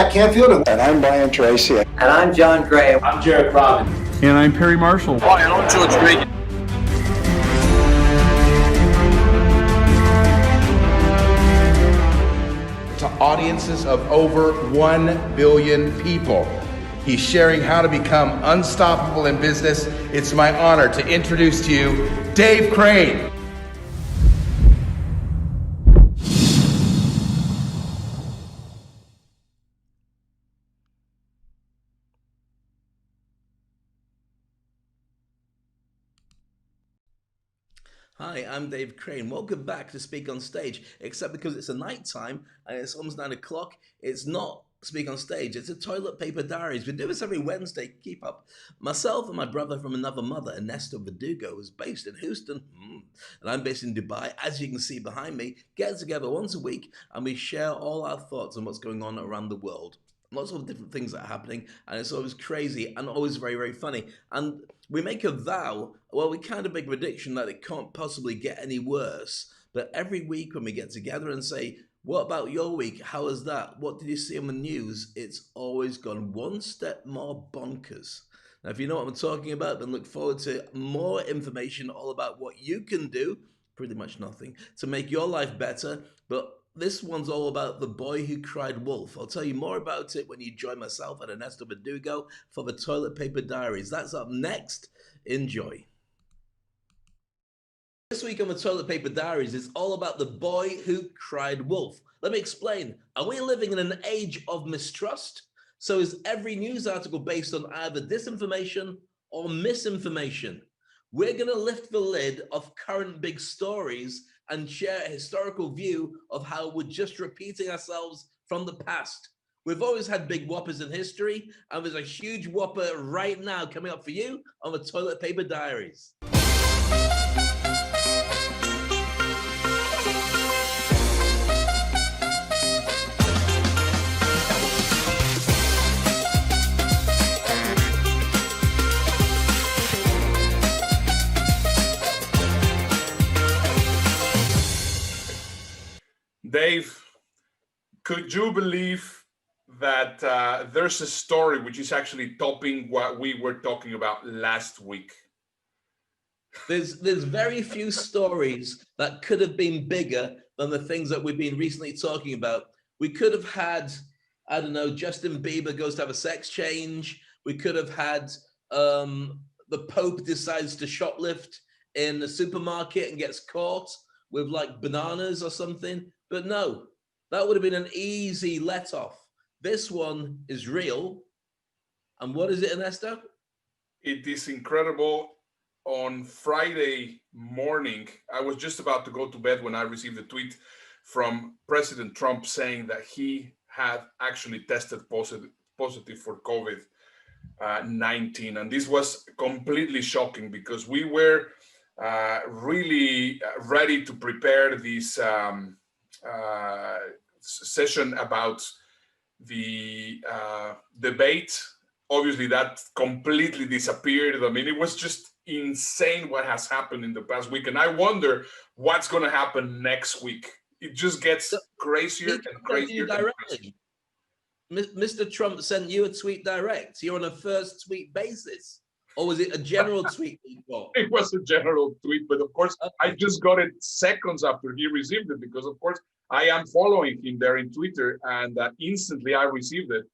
Canfield. And I'm Brian Tracy. And I'm John Gray. I'm Jared Robin. And I'm Perry Marshall. Hi, and I'm George Regan. To audiences of over 1 billion people. He's sharing how to become unstoppable in business. It's my honor to introduce to you Dave Crane. Hi, I'm Dave Crane. Welcome back to Speak on Stage, except because it's a night time and it's almost 9 o'clock, it's not Speak on Stage, it's a Toilet Paper Diaries. We do this every Wednesday, keep up. Myself and my brother from another mother, Ernesto Verdugo, is based in Houston, and I'm based in Dubai. As you can see behind me, get together once a week and we share all our thoughts on what's going on around the world. Lots of different things that are happening, and it's always crazy and always very, very funny. And we make a vow, well, we kind of make a prediction that it can't possibly get any worse. But every week when we get together and say, what about your week? How was that? What did you see on the news? It's always gone one step more bonkers. Now, if you know what I'm talking about, then look forward to more information all about what you can do, pretty much nothing, to make your life better. But this one's all about the boy who cried wolf. I'll tell you more about it when you join myself and Ernesto Verdugo for the Toilet Paper Diaries. That's up next. Enjoy. This week on the Toilet Paper Diaries, it's all about the boy who cried wolf. Let me explain. Are we living in an age of mistrust? So is every news article based on either disinformation or misinformation? We're going to lift the lid of current big stories and share a historical view of how we're just repeating ourselves from the past. We've always had big whoppers in history, and there's a huge whopper right now coming up for you on the Toilet Paper Diaries. Dave, could you believe that there's a story which is actually topping what we were talking about last week? There's very few stories that could have been bigger than the things that we've been recently talking about. We could have had, I don't know, Justin Bieber goes to have a sex change. We could have had the Pope decides to shoplift in the supermarket and gets caught with like bananas or something. But no, that would have been an easy let off. This one is real. And what is it, Ernesto? It is incredible. On Friday morning, I was just about to go to bed when I received a tweet from President Trump saying that he had actually tested positive for COVID-19. And this was completely shocking because we were really ready to prepare this session about the debate. Obviously, that completely disappeared. I mean, it was just insane what has happened in the past week. And I wonder what's going to happen next week. It just gets crazier and crazier. Mr. Trump sent you a tweet direct. You're on a first tweet basis. Or was it a general tweet you got? It was a general tweet, but of course, I just got it seconds after he received it because, of course, I am following him there in Twitter, and instantly I received it.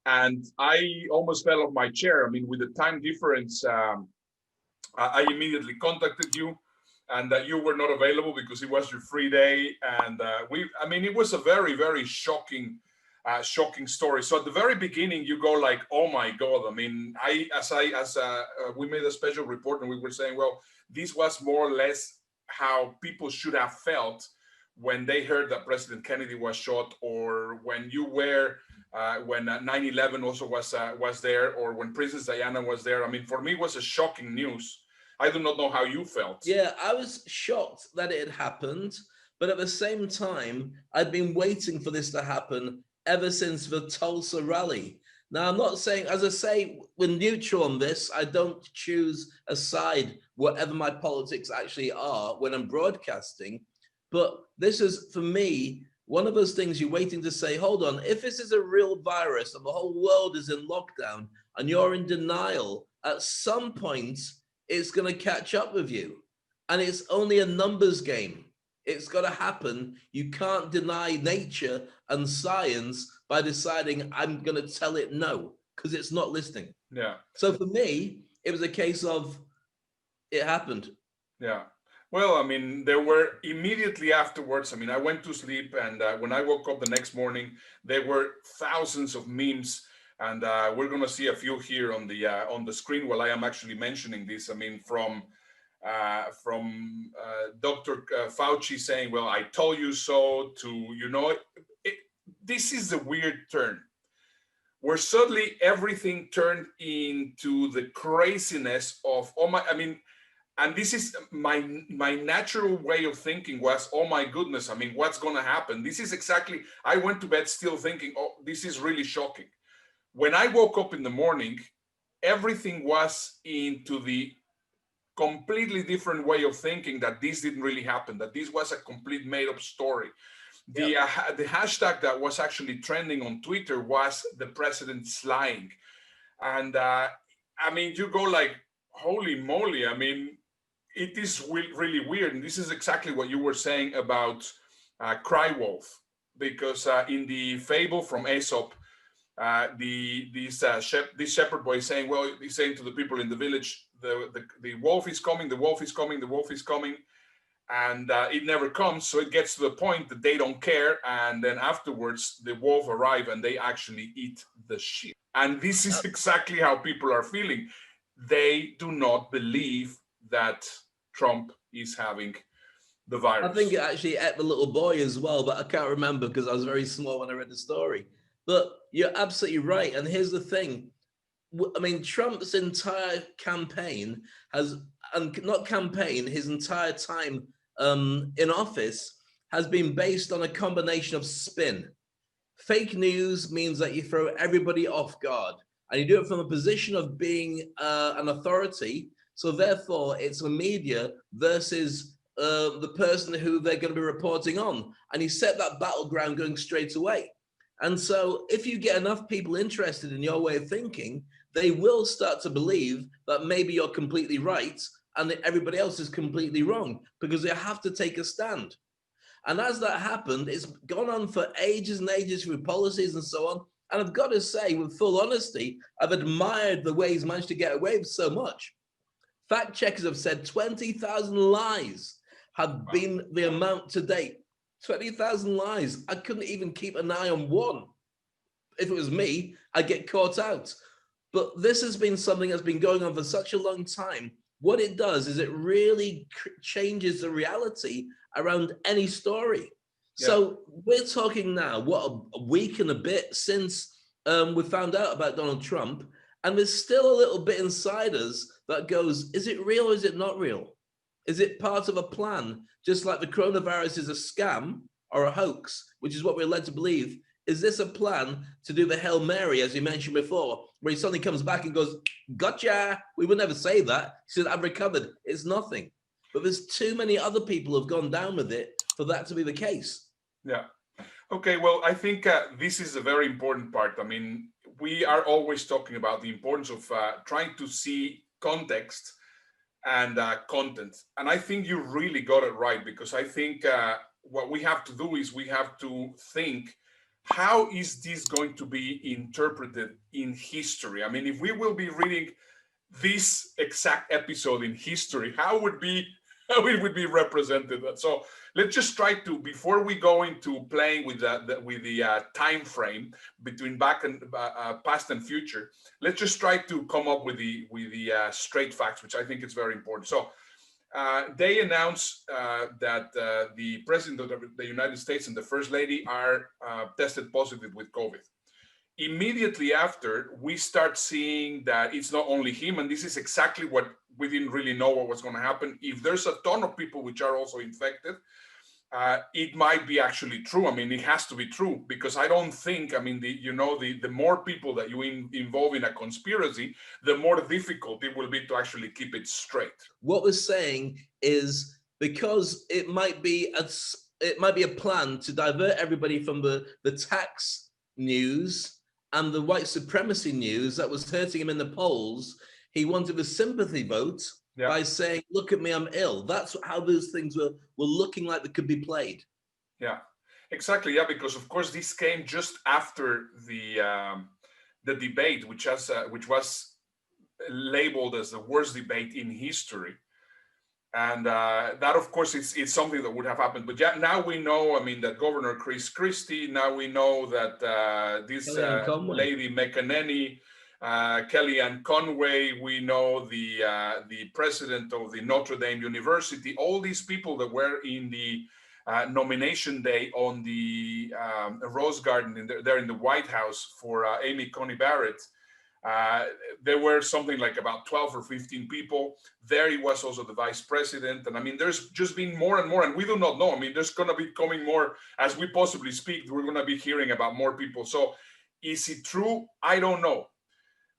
And I almost fell off my chair. I mean, with the time difference, I immediately contacted you, and that you were not available because it was your free day. And it was a very, very shocking story. So at the very beginning, you go like, "Oh my God!" I mean, we made a special report, and we were saying, well, this was more or less how people should have felt when they heard that President Kennedy was shot, or when you were when 9/11 also was there, or when Princess Diana was there. I mean, for me, it was a shocking news. I do not know how you felt. Yeah, I was shocked that it had happened, but at the same time, I'd been waiting for this to happen ever since the Tulsa rally. Now, I'm not saying, as I say, we're neutral on this. I don't choose a side, whatever my politics actually are when I'm broadcasting. But this is, for me, one of those things you're waiting to say, hold on, if this is a real virus and the whole world is in lockdown and you're in denial, at some point it's going to catch up with you. And it's only a numbers game. It's got to happen. You can't deny nature and science by deciding I'm going to tell it no, because it's not listening. Yeah. So for me, it was a case of it happened. Yeah. Well, I mean, there were immediately afterwards. I mean, I went to sleep, and when I woke up the next morning, there were thousands of memes, and we're going to see a few here on the screen while I am actually mentioning this. I mean, from Dr. Fauci saying, "Well, I told you so," to this is a weird turn, where suddenly everything turned into the craziness of, oh my, I mean. And this is my natural way of thinking was, oh my goodness, I mean, what's going to happen? This is exactly, I went to bed still thinking, oh, this is really shocking. When I woke up in the morning, everything was into the completely different way of thinking, that this didn't really happen, that this was a complete made up story. The hashtag that was actually trending on Twitter was "the president's lying." And I mean, you go like, holy moly, I mean, it is really weird. And this is exactly what you were saying about Cry Wolf, because in the fable from Aesop, this shepherd boy is saying, well, he's saying to the people in the village, the wolf is coming, the wolf is coming, the wolf is coming, and it never comes. So it gets to the point that they don't care, and then afterwards the wolf arrive and they actually eat the sheep. And this is exactly how people are feeling. They do not believe that Trump is having the virus. I think it actually ate the little boy as well, but I can't remember because I was very small when I read the story. But you're absolutely right. And here's the thing. I mean, Trump's entire campaign his entire time in office has been based on a combination of spin. Fake news means that you throw everybody off guard, and you do it from a position of being an authority. So therefore, it's the media versus the person who they're going to be reporting on. And you set that battleground going straight away. And so if you get enough people interested in your way of thinking, they will start to believe that maybe you're completely right and that everybody else is completely wrong, because they have to take a stand. And as that happened, it's gone on for ages and ages with policies and so on. And I've got to say, with full honesty, I've admired the way he's managed to get away with so much. Fact checkers have said 20,000 lies have been the amount to date. 20,000 lies. I couldn't even keep an eye on one. If it was me, I'd get caught out. But this has been something that's been going on for such a long time. What it does is it really changes the reality around any story. Yeah. So we're talking now, what, a week and a bit since we found out about Donald Trump, and there's still a little bit inside us that goes, is it real or is it not real? Is it part of a plan? Just like the coronavirus is a scam or a hoax, which is what we're led to believe. Is this a plan to do the Hail Mary, as you mentioned before, where he suddenly comes back and goes, gotcha, we would never say that. He said, I'm recovered. It's nothing. But there's too many other people who've gone down with it for that to be the case. Yeah. Okay, well, I think this is a very important part. I mean, we are always talking about the importance of trying to see context and content. And I think you really got it right, because I think what we have to do is we have to think, how is this going to be interpreted in history? I mean, if we will be reading this exact episode in history, how it would be represented. So let's just try to, before we go into playing with the time frame between back and past and future, let's just try to come up with the straight facts, which I think is very important. So they announced that the president of the United States and the first lady are tested positive with COVID. Immediately after, we start seeing that it's not only him, and this is exactly what we didn't really know what was going to happen. If there's a ton of people which are also infected, it might be actually true. I mean, it has to be true, because I don't think, I mean, the more people that you involve in a conspiracy, the more difficult it will be to actually keep it straight. What we're saying is, because it might be it might be a plan to divert everybody from the tax news and the white supremacy news that was hurting him in the polls. He wanted a sympathy vote by saying, look at me, I'm ill. That's how those things were looking like they could be played. Yeah, exactly. Yeah, because of course this came just after the debate, which was labeled as the worst debate in history. And that, of course, it's something that would have happened. But yeah, now we know, I mean, that Governor Chris Christie, now we know that this lady McEnany, Kellyanne Conway, we know the president of the Notre Dame University, all these people that were in the nomination day on the Rose Garden there in the White House for Amy Coney Barrett. There were something like about 12 or 15 people. There he was also the vice president. And I mean, there's just been more and more, and we do not know. I mean, there's going to be coming more as we possibly speak. We're going to be hearing about more people. So is it true? I don't know.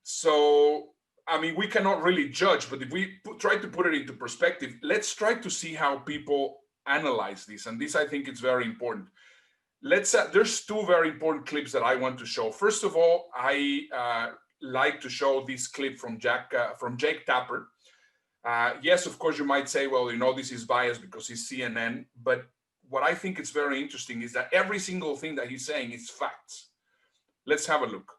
So, I mean, we cannot really judge, but if we try to put it into perspective, let's try to see how people analyze this. And this, I think, is very important. There's two very important clips that I want to show. First of all, I like to show this clip from Jake Tapper. Yes, of course, you might say, well, you know, this is biased because he's CNN. But what I think is very interesting is that every single thing that he's saying is facts. Let's have a look.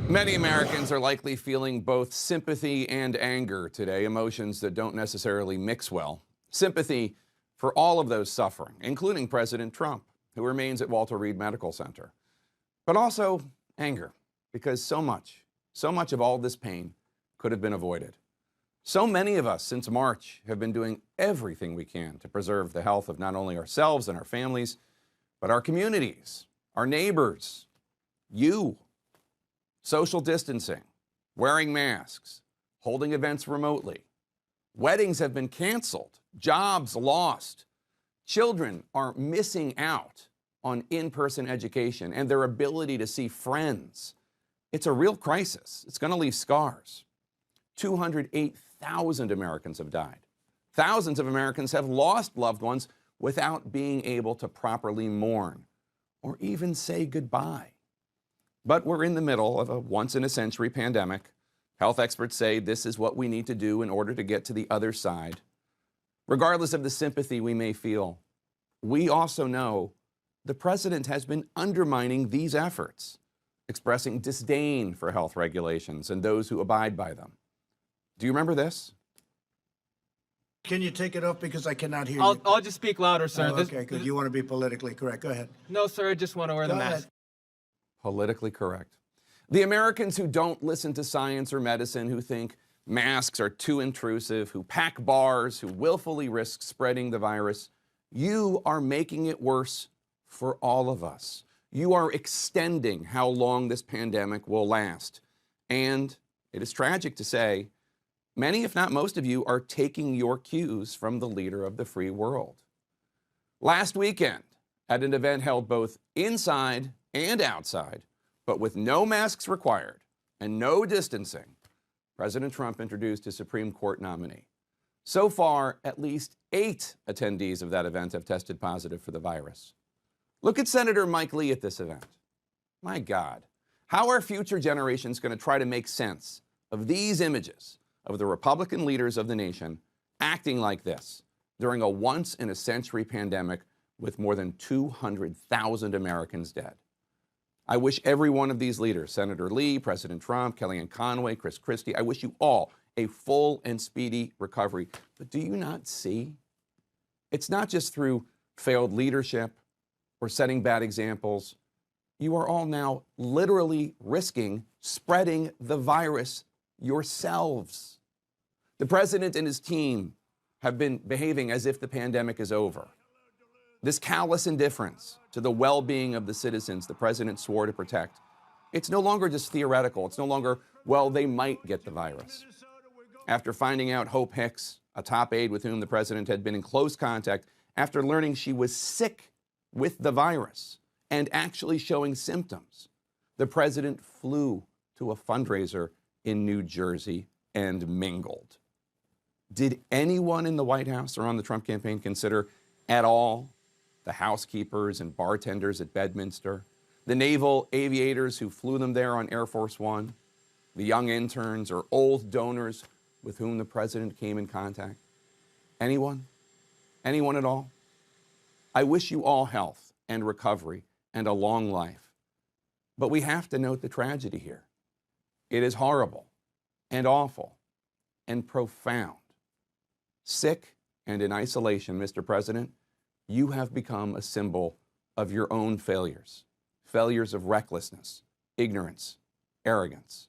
Many Americans are likely feeling both sympathy and anger today, emotions that don't necessarily mix well. Sympathy for all of those suffering, including President Trump, who remains at Walter Reed Medical Center. But also anger, because so much of all this pain could have been avoided. So many of us since March have been doing everything we can to preserve the health of not only ourselves and our families, but our communities, our neighbors, you. Social distancing, wearing masks, holding events remotely. Weddings have been canceled, jobs lost. Children are missing out on in-person education and their ability to see friends. It's a real crisis. It's going to leave scars. 208,000 Americans have died. Thousands of Americans have lost loved ones without being able to properly mourn or even say goodbye. But we're in the middle of a once-in-a-century pandemic. Health experts say this is what we need to do in order to get to the other side. Regardless of the sympathy we may feel, we also know the president has been undermining these efforts, expressing disdain for health regulations and those who abide by them. Do you remember this? Can you take it off because I cannot hear you? I'll just speak louder, sir. Oh, okay, good. You want to be politically correct. Go ahead. No, sir, I just want to wear the mask. Politically correct. The Americans who don't listen to science or medicine, who think masks are too intrusive, who pack bars, who willfully risk spreading the virus, you are making it worse for all of us. You are extending how long this pandemic will last. And it is tragic to say, many, if not most of you, are taking your cues from the leader of the free world. Last weekend, at an event held both inside and outside, but with no masks required and no distancing, President Trump introduced his Supreme Court nominee. So far, at least 8 attendees of that event have tested positive for the virus. Look at Senator Mike Lee at this event. My God, how are future generations going to try to make sense of these images of the Republican leaders of the nation acting like this during a once-in-a-century pandemic with more than 200,000 Americans dead? I wish every one of these leaders, Senator Lee, President Trump, Kellyanne Conway, Chris Christie, I wish you all a full and speedy recovery. But do you not see? It's not just through failed leadership or setting bad examples. You are all now literally risking spreading the virus yourselves. The president and his team have been behaving as if the pandemic is over. This callous indifference to the well-being of the citizens the president swore to protect, it's no longer just theoretical. It's no longer, well, they might get the virus. After finding out Hope Hicks, a top aide with whom the president had been in close contact, after learning she was sick with the virus and actually showing symptoms, the president flew to a fundraiser in New Jersey and mingled. Did anyone in the White House or on the Trump campaign consider at all the housekeepers and bartenders at Bedminster, the naval aviators who flew them there on Air Force One, the young interns or old donors with whom the president came in contact? Anyone? Anyone at all? I wish you all health and recovery and a long life. But we have to note the tragedy here. It is horrible and awful and profound. Sick and in isolation, Mr. President, you have become a symbol of your own failures. Failures of recklessness, ignorance, arrogance.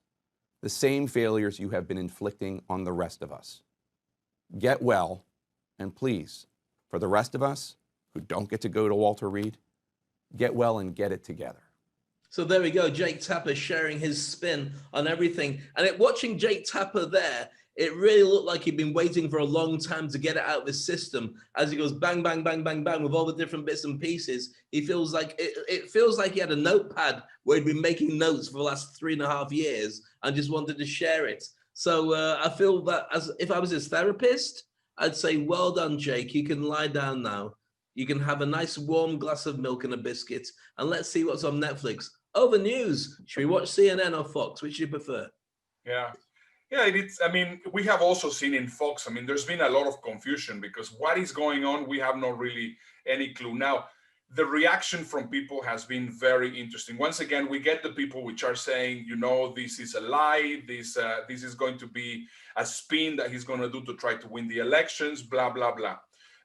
The same failures you have been inflicting on the rest of us. Get well, and please, for the rest of us who don't get to go to Walter Reed, get well and get it together. So there we go, Jake Tapper sharing his spin on everything. And watching Jake Tapper there, it really looked like he'd been waiting for a long time to get it out of his system. As he goes bang, bang, bang, bang, bang with all the different bits and pieces, he feels like it feels like he had a notepad where he'd been making notes for the last 3.5 years and just wanted to share it. So I feel that as if I was his therapist, I'd say, well done, Jake. You can lie down now. You can have a nice warm glass of milk and a biscuit, and let's see what's on Netflix. Oh, the news. Should we watch CNN or Fox? Which do you prefer? Yeah. Yeah, it's, I mean, we have also seen in Fox, I mean, there's been a lot of confusion because what is going on, we have not really any clue. Now, the reaction from people has been very interesting. Once again, we get the people which are saying, you know, this is a lie, this is going to be a spin that he's going to do to try to win the elections, blah, blah, blah.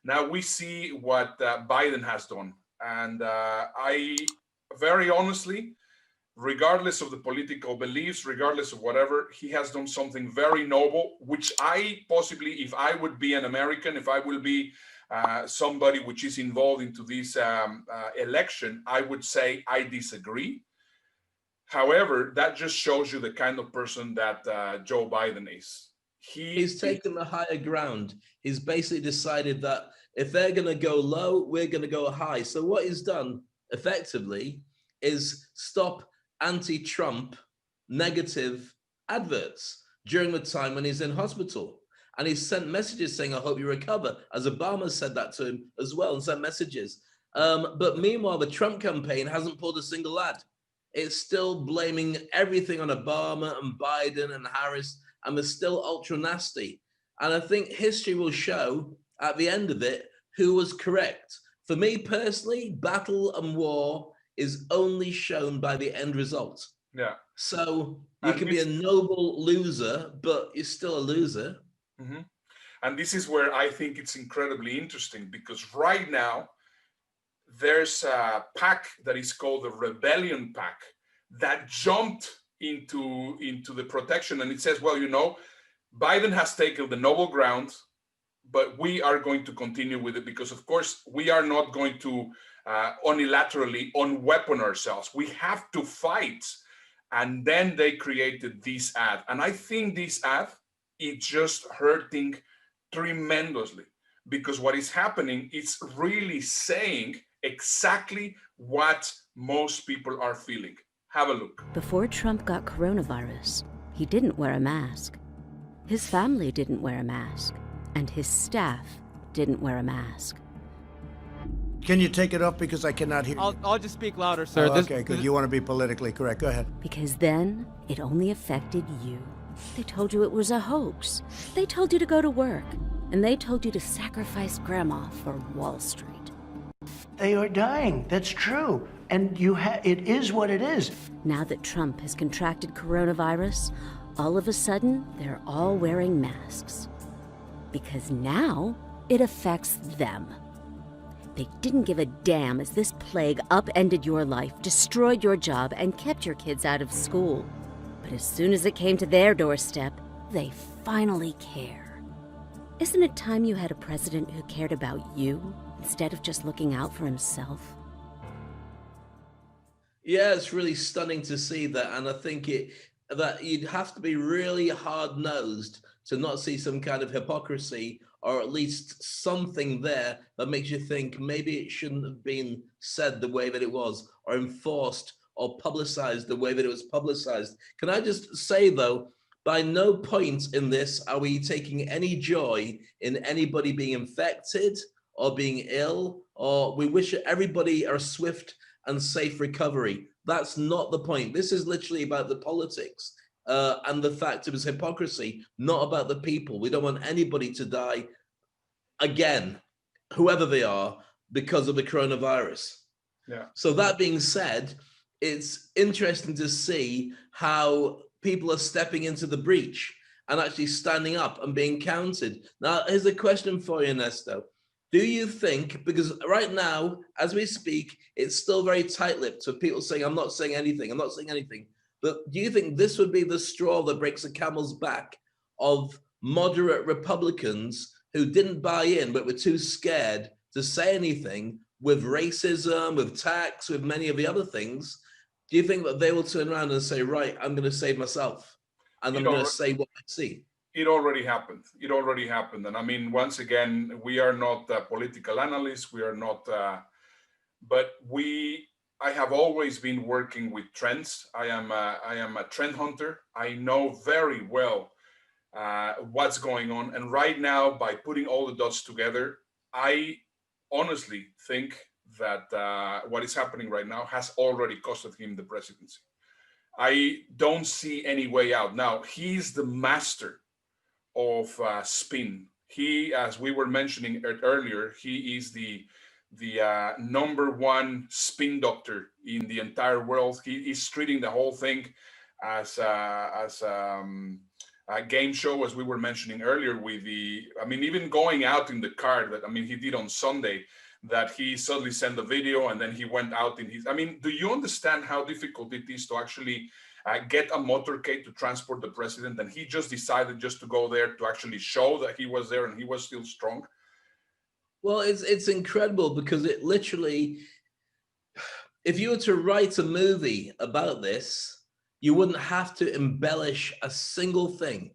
Now, we see what Biden has done. And I, very honestly, regardless of the political beliefs, regardless of whatever, he has done something very noble, which I possibly, if I would be an American, if I will be somebody which is involved into this election, I would say I disagree. However, that just shows you the kind of person that Joe Biden is. He's taken the higher ground. He's basically decided that if they're going to go low, we're going to go high. So what he's done effectively is stop anti-Trump negative adverts during the time when he's in hospital. And he's sent messages saying, I hope you recover, as Obama said that to him as well and sent messages. But meanwhile, the Trump campaign hasn't pulled a single ad. It's still blaming everything on Obama and Biden and Harris, and they're still ultra nasty. And I think history will show at the end of it who was correct. For me personally, battle and war is only shown by the end result. Yeah. So you can be a noble loser, but you're still a loser. Mm-hmm. And this is where I think it's incredibly interesting, because right now there's a pack that is called the Rebellion Pack that jumped into the protection, and it says, well, you know, Biden has taken the noble ground, but we are going to continue with it because, of course, we are not going to unilaterally unweapon ourselves. We have to fight. And then they created this ad. And I think this ad is just hurting tremendously, because what is happening is really saying exactly what most people are feeling. Have a look. Before Trump got coronavirus, he didn't wear a mask. His family didn't wear a mask. And his staff didn't wear a mask. Can you take it off because I cannot hear you? I'll just speak louder, sir. Oh, okay, good. You want to be politically correct. Go ahead. Because then it only affected you. They told you it was a hoax. They told you to go to work. And they told you to sacrifice Grandma for Wall Street. They are dying. That's true. And it is what it is. Now that Trump has contracted coronavirus, all of a sudden, they're all wearing masks. Because now it affects them. They didn't give a damn as this plague upended your life, destroyed your job, and kept your kids out of school. But as soon as it came to their doorstep, they finally care. Isn't it time you had a president who cared about you instead of just looking out for himself? Yeah, it's really stunning to see that. And I think that you'd have to be really hard-nosed to not see some kind of hypocrisy, or at least something there that makes you think maybe it shouldn't have been said the way that it was, or enforced or publicized the way that it was publicized. Can I just say, though, by no point in this are we taking any joy in anybody being infected or being ill, or we wish everybody a swift and safe recovery. That's not the point. This is literally about the politics and the fact it was hypocrisy, not about the people. We don't want anybody to die again, whoever they are, because of the coronavirus. Yeah. So that being said, it's interesting to see how people are stepping into the breach and actually standing up and being counted. Now, here's a question for you, Ernesto. Do you think, because right now, as we speak, it's still very tight-lipped of people saying, I'm not saying anything, I'm not saying anything. But do you think this would be the straw that breaks the camel's back of moderate Republicans who didn't buy in, but were too scared to say anything with racism, with tax, with many of the other things? Do you think that they will turn around and say, right, I'm going to save myself and I'm going to say what I see? It already happened. It already happened. And I mean, once again, we are not political analysts. We are not, but I have always been working with trends. I am a trend hunter. I know very well what's going on. And right now, by putting all the dots together, I honestly think that what is happening right now has already costed him the presidency. I don't see any way out. Now, he's the master of spin. He, as we were mentioning earlier, he is the number one spin doctor in the entire world. He is treating the whole thing as a game show, as we were mentioning earlier. With even going out in the car that he did on Sunday, that he suddenly sent a video and then he went out in his. Do you understand how difficult it is to actually get a motorcade to transport the president, and he just decided just to go there to actually show that he was there and he was still strong? Well, it's incredible because it literally, if you were to write a movie about this, you wouldn't have to embellish a single thing.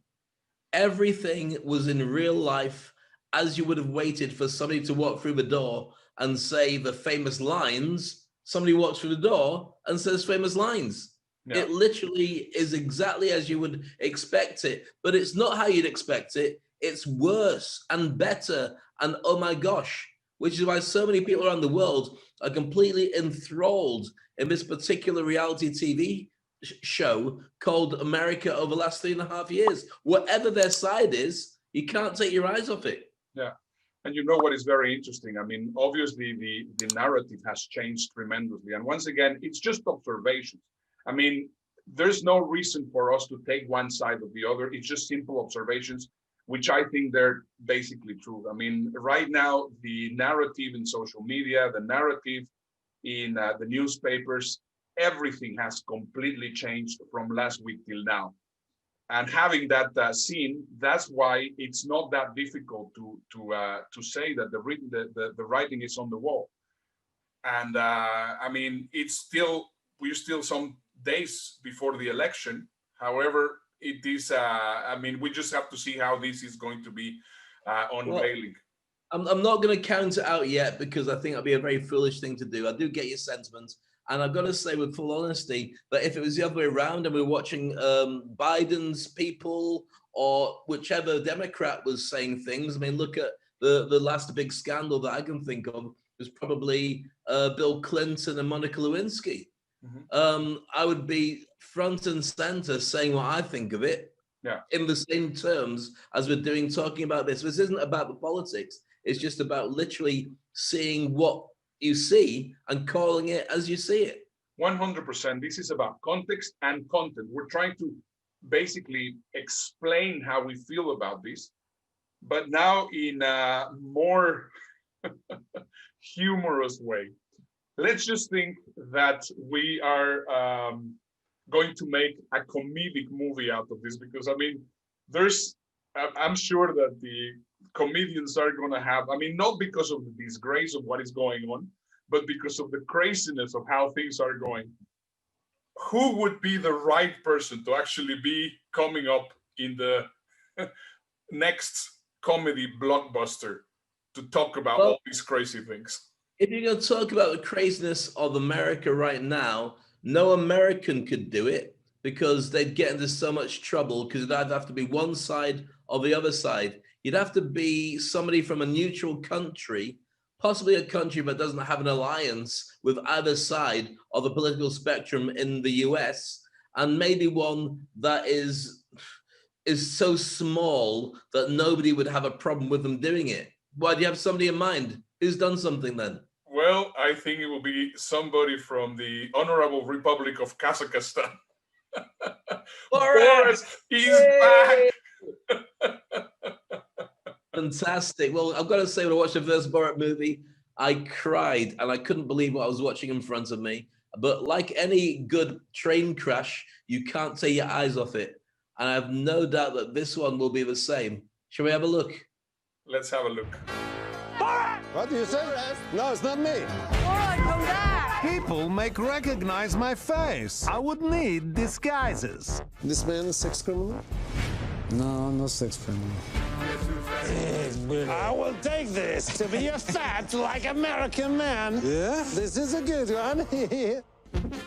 Everything was in real life, as you would have waited for somebody to walk through the door and say the famous lines. Somebody walks through the door and says famous lines. Yeah. It literally is exactly as you would expect it, but it's not how you'd expect it. It's worse and better, and oh my gosh, which is why so many people around the world are completely enthralled in this particular reality TV show called America over the last 3.5 years. Whatever their side is, you can't take your eyes off it. Yeah. And you know what is very interesting? Obviously the narrative has changed tremendously. And once again, it's just observations. There's no reason for us to take one side or the other. It's just simple observations, which I think they're basically true. Right now, the narrative in social media, the narrative in the newspapers, everything has completely changed from last week till now. And having that seen, that's why it's not that difficult to say that the writing is on the wall. And we're still some days before the election. However, it is. We just have to see how this is going to be unveiling. Well, I'm not going to count it out yet because I think that'd be a very foolish thing to do. I do get your sentiments. And I've got to say with full honesty that if it was the other way around and we're watching Biden's people or whichever Democrat was saying things, look at the last big scandal that I can think of was probably Bill Clinton and Monica Lewinsky. Mm-hmm. I would be front and center saying what I think of it in the same terms as we're doing, talking about this. This isn't about the politics. It's just about literally seeing what you see and calling it as you see it. 100%. This is about context and content. We're trying to basically explain how we feel about this, but now in a more humorous way. Let's just think that we are going to make a comedic movie out of this, because I'm sure that the comedians are going to have, not because of the disgrace of what is going on, but because of the craziness of how things are going. Who would be the right person to actually be coming up in the next comedy blockbuster to talk about all these crazy things? If you're going to talk about the craziness of America right now, no American could do it because they'd get into so much trouble, because it'd either have to be one side or the other side. You'd have to be somebody from a neutral country possibly a country that doesn't have an alliance with either side of the political spectrum in the US, and maybe one that is so small that nobody would have a problem with them doing it. Why, do you have somebody in mind? Who's done something then? Well, I think it will be somebody from the Honorable Republic of Kazakhstan. Borat, he's back. Fantastic. Well, I've got to say, when I watched the first Borat movie, I cried and I couldn't believe what I was watching in front of me. But like any good train crash, you can't take your eyes off it. And I have no doubt that this one will be the same. Shall we have a look? Let's have a look. What do you say? No, it's not me. People make recognize my face. I would need disguises. This man is sex criminal? No, no sex criminal. I will take this to be a fat like American man. Yeah? This is a good one.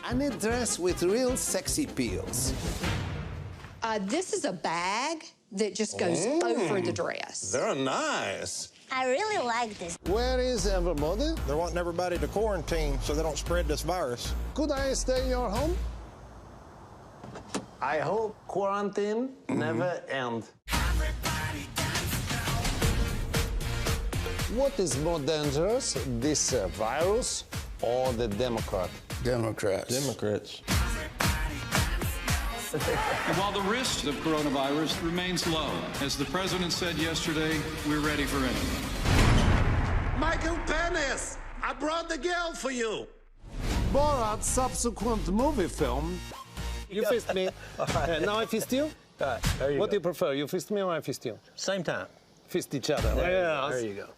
I need dress with real sexy peels. This is a bag that just goes over the dress. They're nice. I really like this. Where is everybody? They're wanting everybody to quarantine so they don't spread this virus. Could I stay in your home? I hope quarantine never ends. What is more dangerous, this virus or the Democrat? Democrats. Democrats. And while the risk of coronavirus remains low, as the president said yesterday, we're ready for anything. Michael Penis, I brought the girl for you. Borat's subsequent movie film. You fist me. Now I fist you? There you What go. do you prefer? You fist me or I fist you? Same time. Fist each other. There you go.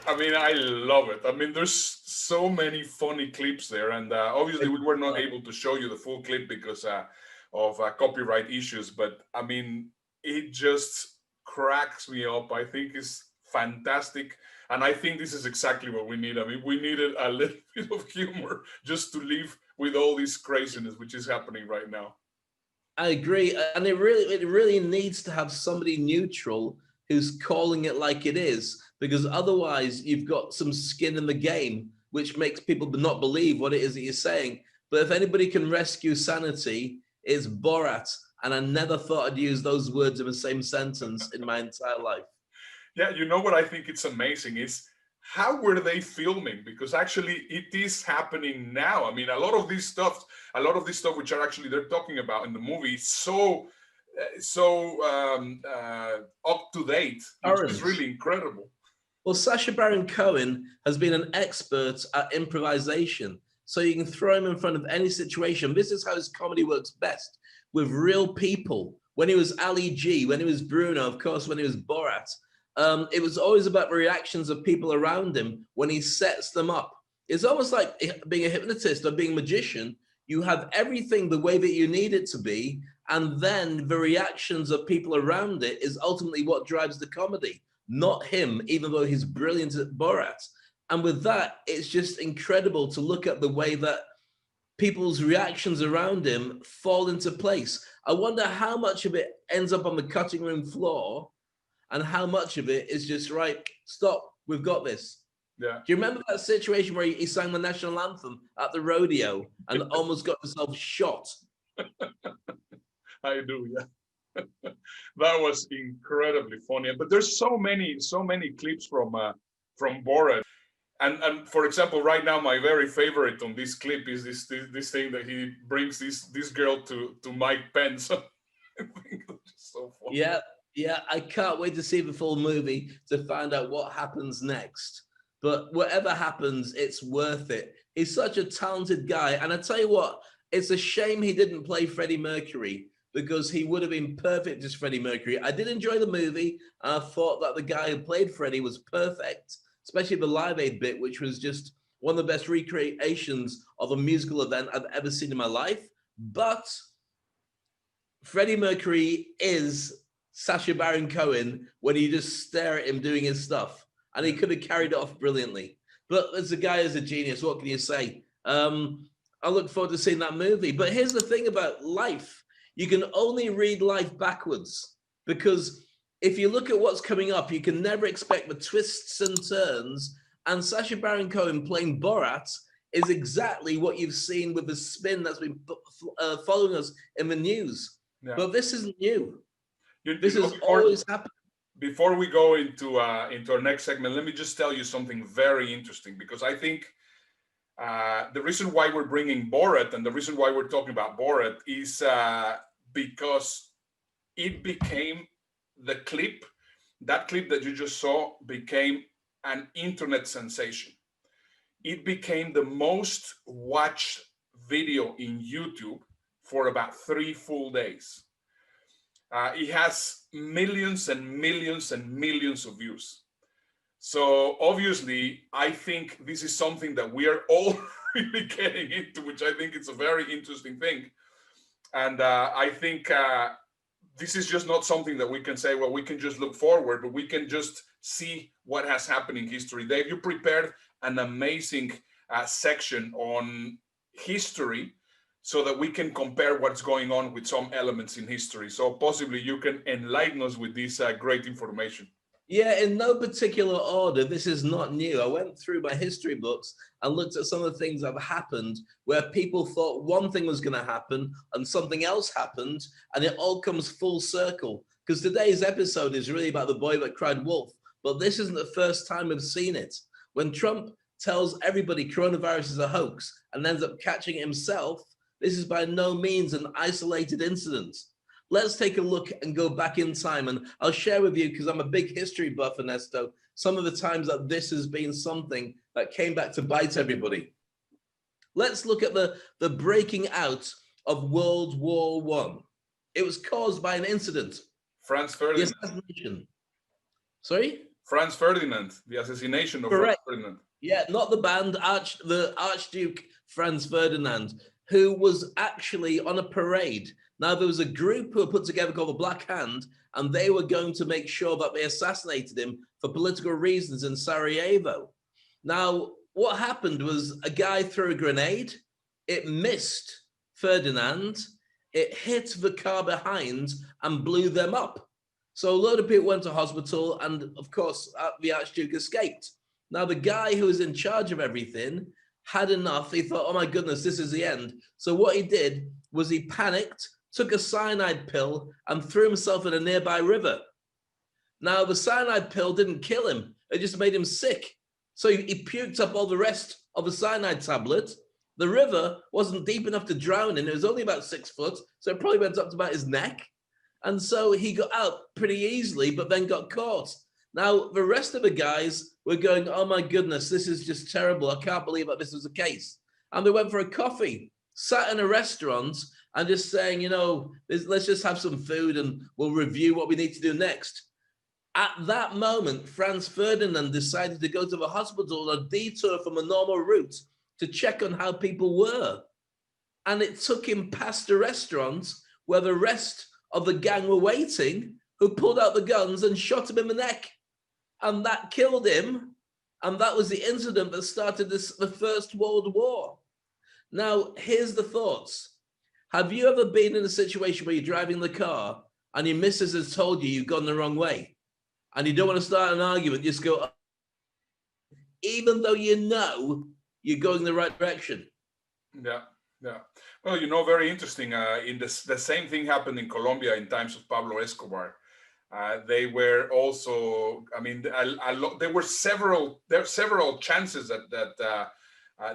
I mean, I love it. I mean, there's so many funny clips there, and obviously we were not able to show you the full clip because of copyright issues. But I mean, it just cracks me up. I think it's fantastic, and I think this is exactly what we need. I mean, we needed a little bit of humor just to live with all this craziness which is happening right now. I agree, and it really needs to have somebody neutral who's calling it like it is, because otherwise you've got some skin in the game, which makes people not believe what it is that you're saying. But if anybody can rescue sanity, it's Borat, and I never thought I'd use those words in the same sentence in my entire life. Yeah, you know what I think it's amazing is how were they filming? Because actually it is happening now. I mean, a lot of this stuff which are actually they're talking about in the movie is so up to date, which is really incredible. Well, Sacha Baron Cohen has been an expert at improvisation, so you can throw him in front of any situation. This is how his comedy works best, with real people. When he was Ali G, when he was Bruno, of course, when he was Borat, it was always about the reactions of people around him when he sets them up. It's almost like being a hypnotist or being a magician. You have everything the way that you need it to be, and then the reactions of people around it is ultimately what drives the comedy, not him, even though he's brilliant at Borat. And with that, it's just incredible to look at the way that people's reactions around him fall into place. I wonder how much of it ends up on the cutting room floor and how much of it is just, right, stop, we've got this. Yeah. Do you remember that situation where he sang the national anthem at the rodeo and almost got himself shot? I do, yeah. That was incredibly funny. But there's so many clips from Borat. And for example, right now my very favorite on this clip is this thing that he brings this girl to Mike Pence. I think that's so funny. Yeah, I can't wait to see the full movie to find out what happens next. But whatever happens, it's worth it. He's such a talented guy. And I tell you what, it's a shame he didn't play Freddie Mercury, because he would have been perfect as Freddie Mercury. I did enjoy the movie. And I thought that the guy who played Freddie was perfect, especially the Live Aid bit, which was just one of the best recreations of a musical event I've ever seen in my life. But Freddie Mercury is Sacha Baron Cohen when you just stare at him doing his stuff. And he could have carried it off brilliantly. But as a guy is a genius, what can you say? I look forward to seeing that movie. But here's the thing about life. You can only read life backwards, because if you look at what's coming up, you can never expect the twists and turns And Sacha Baron Cohen playing Borat is exactly what you've seen with the spin that's been following us in the news. Yeah. But this isn't new. This has always happened. Before we go into our next segment, let me just tell you something very interesting, because I think the reason why we're bringing Borat and the reason why we're talking about Borat is because it became that clip that you just saw became an internet sensation. It became the most watched video in YouTube for about 3 full days. It has millions and millions and millions of views. So obviously, I think this is something that we are all really getting into, which I think it's a very interesting thing. And I think this is just not something that we can say, well, we can just look forward, but we can just see what has happened in history. Dave, you prepared an amazing section on history so that we can compare what's going on with some elements in history. So possibly you can enlighten us with this great information. Yeah, in no particular order. This is not new. I went through my history books and looked at some of the things that have happened where people thought one thing was going to happen and something else happened, and it all comes full circle. Because today's episode is really about the boy that cried wolf, but this isn't the first time we've seen it. When Trump tells everybody coronavirus is a hoax and ends up catching it himself, this is by no means an isolated incident. Let's take a look and go back in time, and I'll share with you, because I'm a big history buff, Ernesto, some of the times that this has been something that came back to bite everybody. Let's look at the breaking out of World War I. It was caused by an incident. Franz Ferdinand. The assassination. Sorry? Franz Ferdinand, the assassination of Correct. Franz Ferdinand. Yeah, not the band, the Archduke Franz Ferdinand, who was actually on a parade. Now, there was a group who were put together called the Black Hand, and they were going to make sure that they assassinated him for political reasons in Sarajevo. Now, what happened was a guy threw a grenade. It missed Ferdinand. It hit the car behind and blew them up. So a load of people went to hospital, and of course, the Archduke escaped. Now, the guy who was in charge of everything had enough. He thought, oh my goodness, this is the end. So what he did was he panicked, took a cyanide pill, and threw himself in a nearby river. Now, the cyanide pill didn't kill him. It just made him sick. So he puked up all the rest of the cyanide tablet. The river wasn't deep enough to drown in. It was only about 6 foot, so it probably went up to about his neck. And so he got out pretty easily, but then got caught. Now, the rest of the guys were going, oh my goodness, this is just terrible. I can't believe that this was the case. And they went for a coffee, sat in a restaurant, and just saying, you know, let's just have some food and we'll review what we need to do next. At that moment, Franz Ferdinand decided to go to the hospital on a detour from a normal route to check on how people were. And it took him past a restaurant where the rest of the gang were waiting, who pulled out the guns and shot him in the neck. And that killed him. And that was the incident that started the First World War. Now, here's the thoughts. Have you ever been in a situation where you're driving the car and your missus has told you you've gone the wrong way and you don't want to start an argument, just go, even though you know you're going the right direction? Yeah, yeah. Well, you know, very interesting. The same thing happened in Colombia in times of Pablo Escobar. They were also, I mean, there were several chances that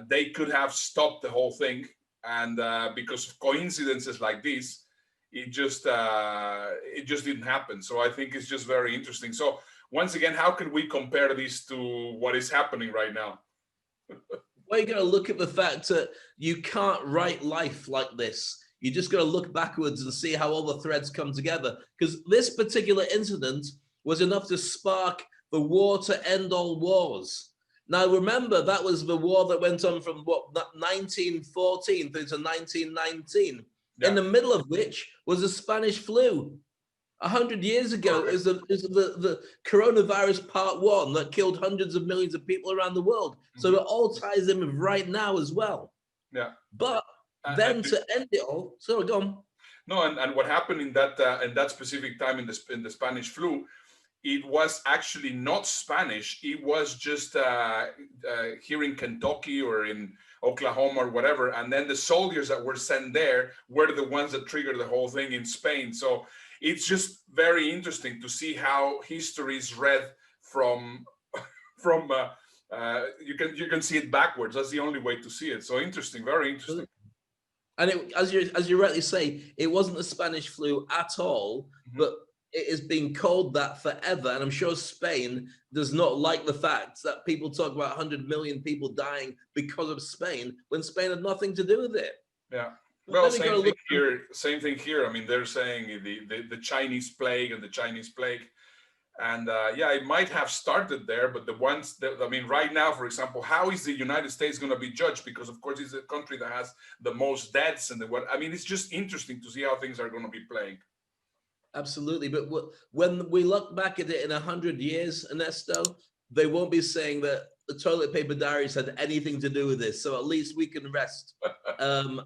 they could have stopped the whole thing. And because of coincidences like this, it just didn't happen. So I think it's just very interesting. So once again, how can we compare this to what is happening right now? Well, you got to look at the fact that you can't write life like this. You just got to look backwards and see how all the threads come together. Because this particular incident was enough to spark the war to end all wars. Now, remember, that was the war that went on from, 1914 through to 1919, in the middle of which was the Spanish flu. 100 years ago is the coronavirus part 1 that killed hundreds of millions of people around the world. So it all ties in with right now as well. Yeah. But then to end it all, so go on. No, and what happened in that specific time in the Spanish flu it was actually not Spanish. It was just here in Kentucky or in Oklahoma or whatever. And then the soldiers that were sent there were the ones that triggered the whole thing in Spain. So it's just very interesting to see how history is read from you can see it backwards. That's the only way to see it. So interesting, very interesting. And as you rightly say, it wasn't the Spanish flu at all, but it has been called that forever. And I'm sure Spain does not like the fact that people talk about 100 million people dying because of Spain when Spain had nothing to do with it. Yeah. Well, same thing here. I mean, they're saying the Chinese plague and the Chinese plague. And yeah, it might have started there, but the ones that, I mean, right now, for example, how is the United States going to be judged? Because of course, it's a country that has the most deaths and I mean, it's just interesting to see how things are going to be playing. Absolutely. But when we look back at it in 100 years, Ernesto, they won't be saying that the Toilet Paper Diaries had anything to do with this. So at least we can rest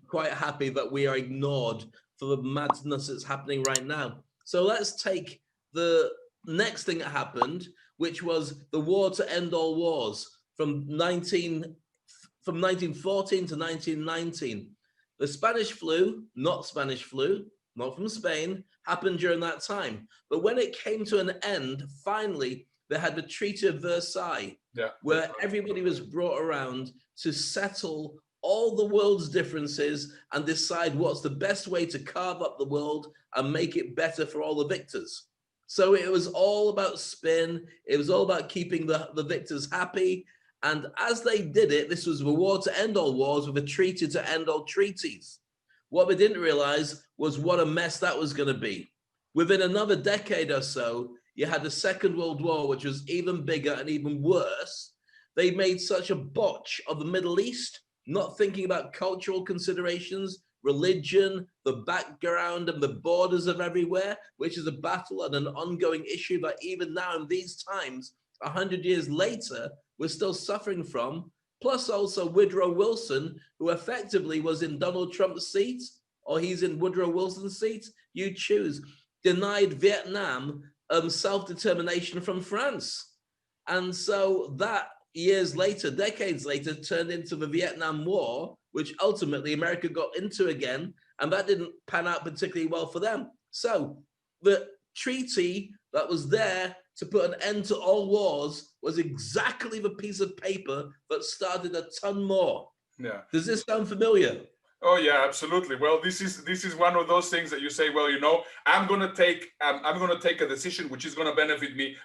quite happy that we are ignored for the madness that's happening right now. So let's take the next thing that happened, which was the war to end all wars from 1914 to 1919. The Spanish flu, not from Spain, happened during that time. But when it came to an end, finally, they had the Treaty of Versailles, where everybody was brought around to settle all the world's differences and decide what's the best way to carve up the world and make it better for all the victors. So it was all about spin. It was all about keeping the victors happy. And as they did it, this was a war to end all wars with a treaty to end all treaties. What they didn't realize was what a mess that was going to be. Within another decade or so, you had the Second World War, which was even bigger and even worse. They made such a botch of the Middle East, not thinking about cultural considerations, religion, the background and the borders of everywhere, which is a battle and an ongoing issue that even now in these times, 100 years later, we're still suffering from. Plus also Woodrow Wilson, who effectively was in Donald Trump's seat, or he's in Woodrow Wilson's seat, you choose, denied Vietnam self-determination from France. And so that years later, decades later, turned into the Vietnam War, which ultimately America got into again, and that didn't pan out particularly well for them. So the treaty that was there to put an end to all wars was exactly the piece of paper that started a ton more. Yeah. Does this sound familiar? Oh yeah, absolutely. Well, this is one of those things that you say, well, you know, I'm going to take a decision which is going to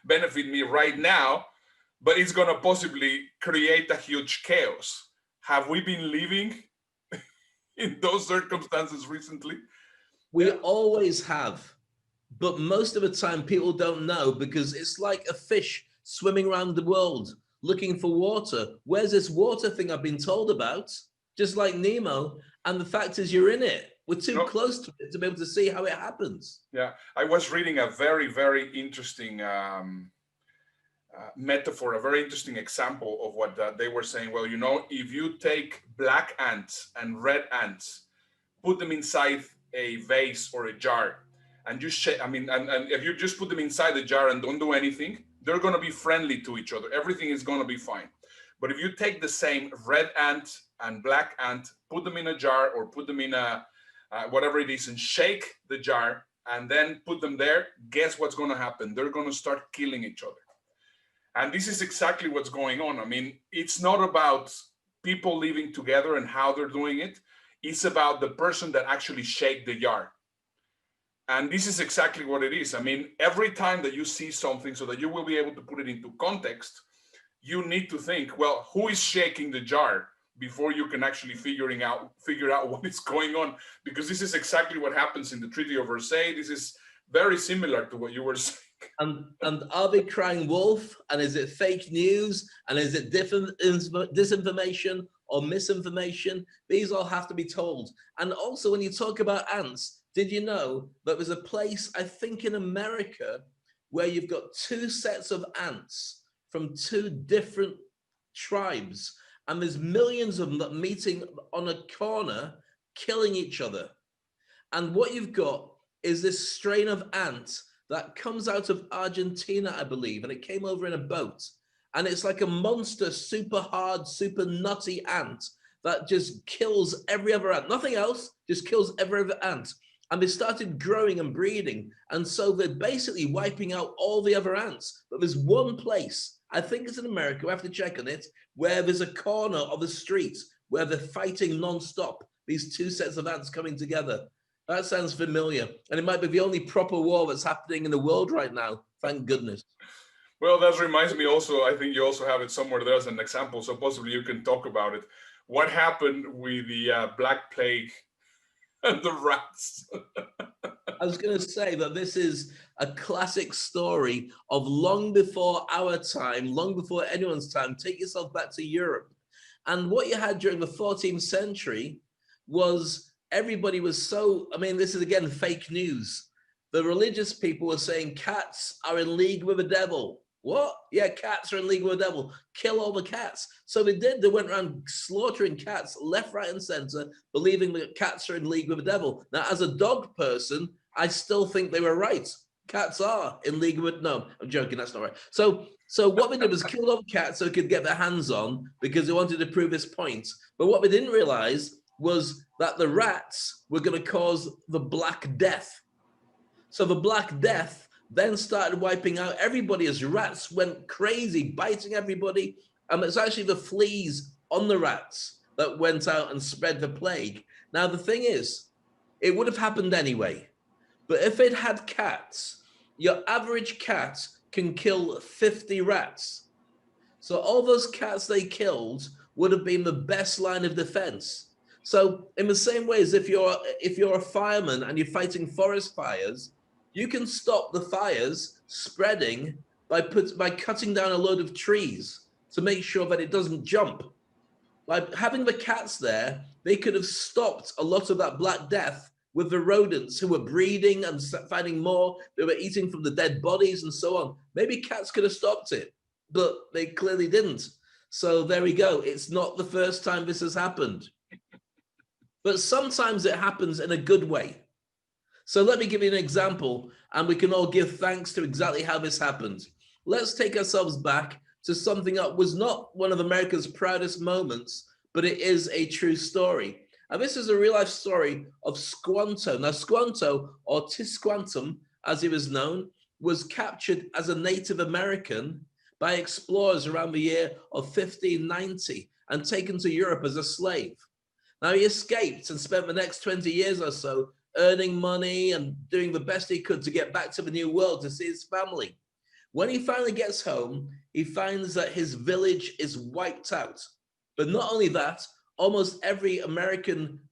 benefit me right now, but it's going to possibly create a huge chaos. Have we been living in those circumstances recently? We always have, but most of the time people don't know because it's like a fish swimming around the world looking for water. Where's this water thing I've been told about? Just like Nemo, and the fact is you're in it. We're too close to it to be able to see how it happens. Yeah, I was reading a very, very interesting metaphor, a very interesting example of what they were saying. Well, you know, if you take black ants and red ants, put them inside a vase or a jar, and you and if you just put them inside the jar and don't do anything, they're going to be friendly to each other. Everything is going to be fine. But if you take the same red ant and black ant, put them in a jar or put them in a whatever it is and shake the jar and then put them there, guess what's going to happen? They're going to start killing each other. And this is exactly what's going on. I mean, it's not about people living together and how they're doing it. It's about the person that actually shake the jar. And this is exactly what it is. I mean, every time that you see something so that you will be able to put it into context, you need to think, well, who is shaking the jar before you can actually figure out what is going on? Because this is exactly what happens in the Treaty of Versailles. This is very similar to what you were saying. And are they crying wolf? And is it fake news? And is it disinformation or misinformation? These all have to be told. And also when you talk about ants, did you know that there's a place, I think in America, where you've got two sets of ants from two different tribes, and there's millions of them that are meeting on a corner, killing each other. And what you've got is this strain of ant that comes out of Argentina, I believe, and it came over in a boat. And it's like a monster, super hard, super nutty ant that just kills every other ant. Nothing else, just kills every other ant. And they started growing and breeding. And so they're basically wiping out all the other ants. But there's one place, I think it's in America, we have to check on it, where there's a corner of the street where they're fighting non-stop, these two sets of ants coming together. That sounds familiar. And it might be the only proper war that's happening in the world right now. Thank goodness. Well, that reminds me also, I think you also have it somewhere there as an example, so possibly you can talk about it. What happened with the Black Plague and the rats? I was going to say that this is a classic story of long before our time, long before anyone's time. Take yourself back to Europe. And what you had during the 14th century was everybody was so, I mean, this is again fake news. The religious people were saying cats are in league with the devil. What? Yeah, cats are in league with the devil. Kill all the cats. So they did. They went around slaughtering cats left, right, and center, believing that cats are in league with the devil. Now, as a dog person, I still think they were right. Cats are in league with, no, I'm joking, that's not right. So what they did was kill all the cats so they could get their hands on because they wanted to prove this point. But what they didn't realize was that the rats were going to cause the Black Death. So the Black Death then started wiping out everybody as rats went crazy, biting everybody. And it's actually the fleas on the rats that went out and spread the plague. Now, the thing is, it would have happened anyway. But if it had cats, your average cat can kill 50 rats. So all those cats they killed would have been the best line of defense. So in the same way as if you're a fireman and you're fighting forest fires, you can stop the fires spreading by cutting down a load of trees to make sure that it doesn't jump. By having the cats there, they could have stopped a lot of that Black Death with the rodents who were breeding and finding more. They were eating from the dead bodies and so on. Maybe cats could have stopped it, but they clearly didn't. So there we go. It's not the first time this has happened. But sometimes it happens in a good way. So let me give you an example, and we can all give thanks to exactly how this happened. Let's take ourselves back to something that was not one of America's proudest moments, but it is a true story. And this is a real-life story of Squanto. Now, Squanto, or Tisquantum, as he was known, was captured as a Native American by explorers around the year of 1590 and taken to Europe as a slave. Now, he escaped and spent the next 20 years or so earning money and doing the best he could to get back to the New World to see his family. When he finally gets home, he finds that his village is wiped out. But not only that, almost every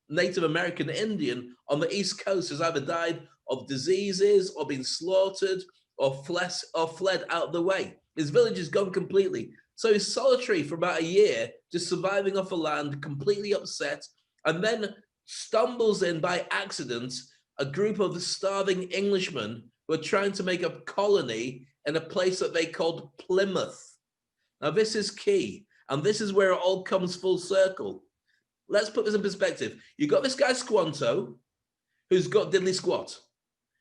Native American Indian on the East Coast has either died of diseases or been slaughtered or fled out of the way. His village is gone completely. So he's solitary for about a year, just surviving off the land, completely upset, and then stumbles in by accident a group of starving Englishmen who are trying to make a colony in a place that they called Plymouth. Now, this is key, and this is where it all comes full circle. Let's put this in perspective. You've got this guy Squanto, who's got diddly squat.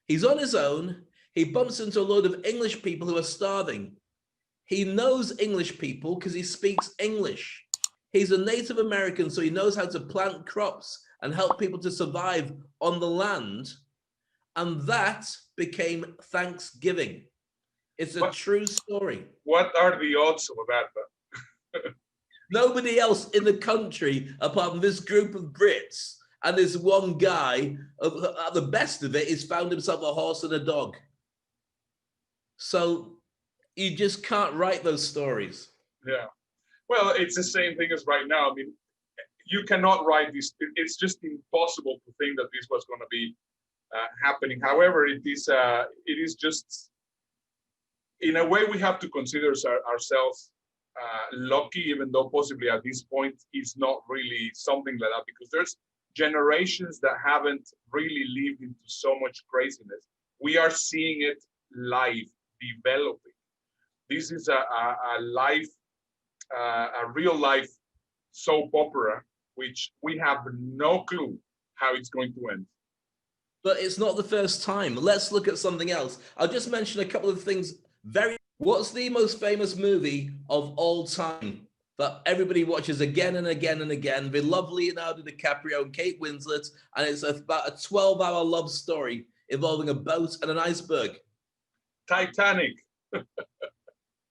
He's on his own. He bumps into a load of English people who are starving. He knows English people because he speaks English. He's a Native American, so he knows how to plant crops and help people to survive on the land. And that became Thanksgiving. It's a true story. What are the odds of that? Nobody else in the country, apart from this group of Brits and this one guy, at the best of it, is found himself a horse and a dog. So you just can't write those stories. Yeah. Well, it's the same thing as right now. I mean, you cannot write this. It's just impossible to think that this was going to be happening. However, it is just, in a way, we have to consider ourselves lucky, even though possibly at this point it's not really something like that, because there's generations that haven't really lived into so much craziness. We are seeing it live developing. This is a real life soap opera, which we have no clue how it's going to end. But it's not the first time. Let's look at something else. I'll just mention a couple of things. What's the most famous movie of all time that everybody watches again and again and again? The lovely Leonardo DiCaprio and Kate Winslet, and it's about a 12-hour love story involving a boat and an iceberg. Titanic.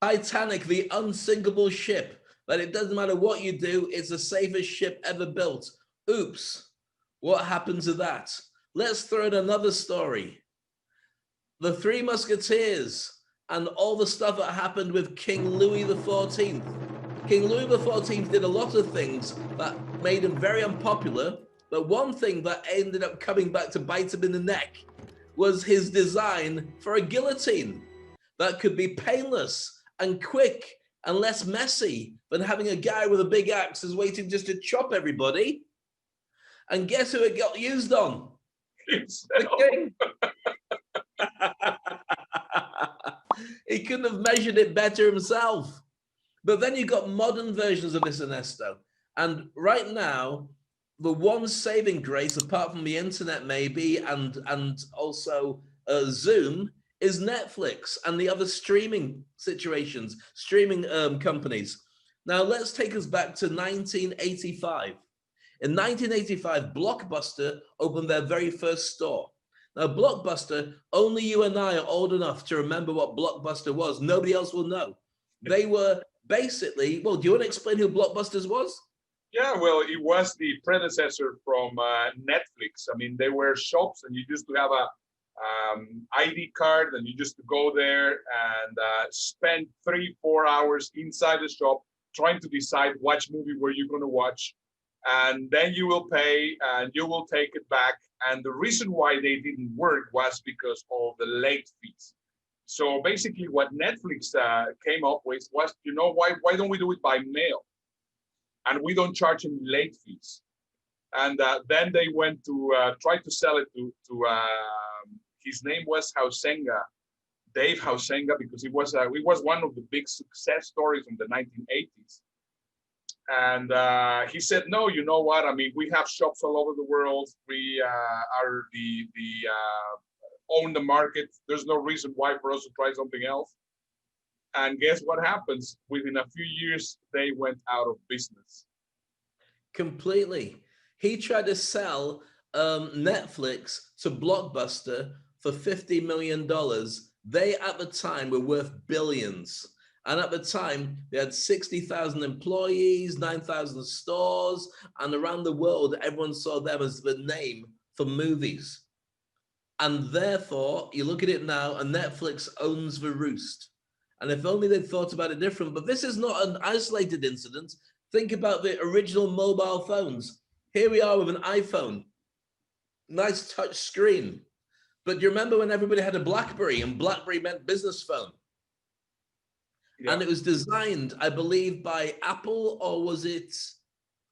Titanic, the unsinkable ship. But it doesn't matter what you do, it's the safest ship ever built. Oops. What happened to that? Let's throw in another story. The Three Musketeers and all the stuff that happened with King Louis XIV. King Louis XIV did a lot of things that made him very unpopular, but one thing that ended up coming back to bite him in the neck was his design for a guillotine that could be painless and quick and less messy than having a guy with a big axe is waiting just to chop everybody. And guess who it got used on? The king. He couldn't have measured it better himself. But then you've got modern versions of this, Ernesto. And right now, the one saving grace, apart from the internet maybe, and also Zoom, is Netflix and the other streaming situations, streaming companies. Now, let's take us back to 1985. In 1985, Blockbuster opened their very first store. Now, Blockbuster, only you and I are old enough to remember what Blockbuster was. Nobody else will know. They were basically, well, do you want to explain who Blockbusters was? Yeah, well, it was the predecessor from Netflix. I mean, they were shops, and you used to have a ID card, and you just go there and spend 3-4 hours inside the shop trying to decide which movie were you going to watch, and then you will pay and you will take it back. And the reason why they didn't work was because of the late fees. So basically what Netflix came up with was, you know, why don't we do it by mail, and we don't charge any late fees? And then they went to try to sell it to his name was Dave Hausenga, because it was one of the big success stories in the 1980s. And he said, no, you know what? I mean, we have shops all over the world. We are own the market. There's no reason why for us to try something else. And guess what happens? Within a few years, they went out of business. Completely. He tried to sell Netflix to Blockbuster for $50 million. They, at the time, were worth billions. And at the time, they had 60,000 employees, 9,000 stores, and around the world, everyone saw them as the name for movies. And therefore, you look at it now, and Netflix owns the roost. And if only they'd thought about it different. But this is not an isolated incident. Think about the original mobile phones. Here we are with an iPhone. Nice touch screen. But do you remember when everybody had a BlackBerry, and BlackBerry meant business phone? Yeah. And it was designed, I believe, by Apple, or was it?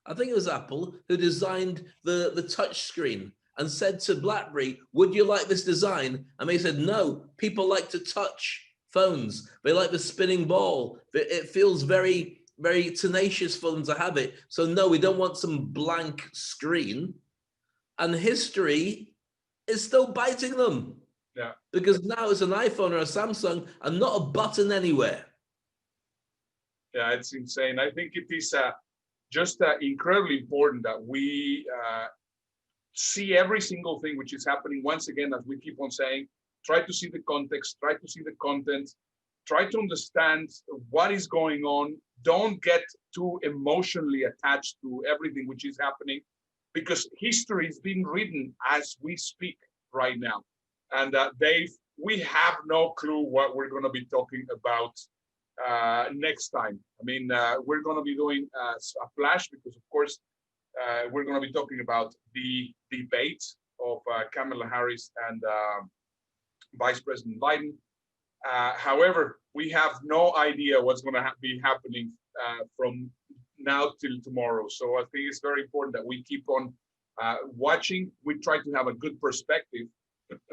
I think it was Apple who designed the touch screen and said to BlackBerry, would you like this design? And they said, no, people like to touch phones. They like the spinning ball. It feels very, very tenacious for them to have it. So no, we don't want some blank screen. And history is still biting them. Yeah. Because now it's an iPhone or a Samsung and not a button anywhere. Yeah, it's insane. I think it is just incredibly important that we see every single thing which is happening. Once again, as we keep on saying, try to see the context, try to see the content, try to understand what is going on. Don't get too emotionally attached to everything which is happening, because history is being written as we speak right now. And Dave, we have no clue what we're going to be talking about next time. I mean, we're going to be doing a flash, because of course we're going to be talking about the debate of Kamala Harris and Vice President Biden. However, we have no idea what's going to be happening from now till tomorrow. So I think it's very important that we keep on watching. We try to have a good perspective.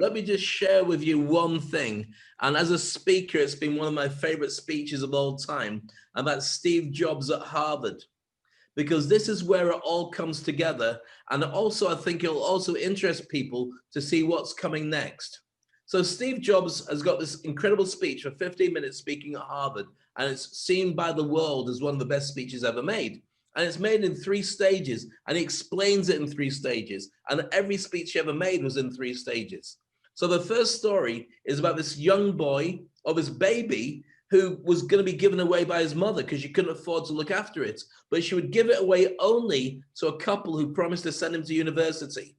Let me just share with you one thing. And as a speaker, it's been one of my favorite speeches of all time about Steve Jobs at Harvard. because this is where it all comes together. And also, I think it'll also interest people to see what's coming next. So Steve Jobs has got this incredible speech for 15 minutes speaking at Harvard, and it's seen by the world as one of the best speeches ever made. And it's made in 3 stages, and he explains it in 3 stages. And every speech he ever made was in 3 stages. So the first story is about this young boy, of his baby, who was going to be given away by his mother because she couldn't afford to look after it. But she would give it away only to a couple who promised to send him to university.